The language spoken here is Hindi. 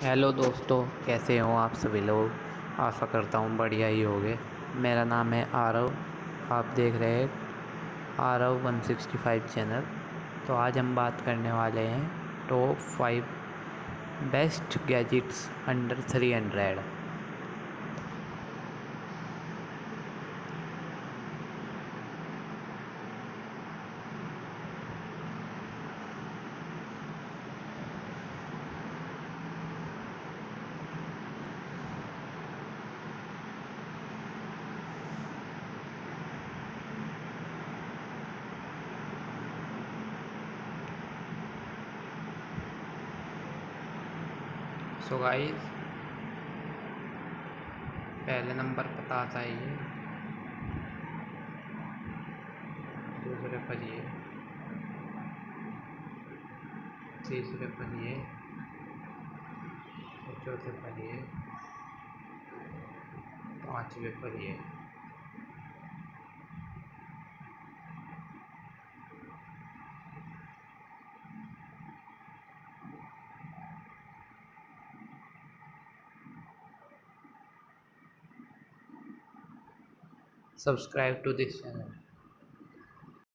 हेलो दोस्तों, कैसे हो आप सभी लोग। आशा करता हूँ बढ़िया ही होगे। मेरा नाम है आरव। आप देख रहे हैं आरव 165 चैनल। तो आज हम बात करने वाले हैं top 5 best gadgets under 300। So guys, पहले नंबर पर आता है ये। दूसरे पर ये। तीसरे पर ये। और चौथे पर ये। पांचवे पर ये। Subscribe to this channel.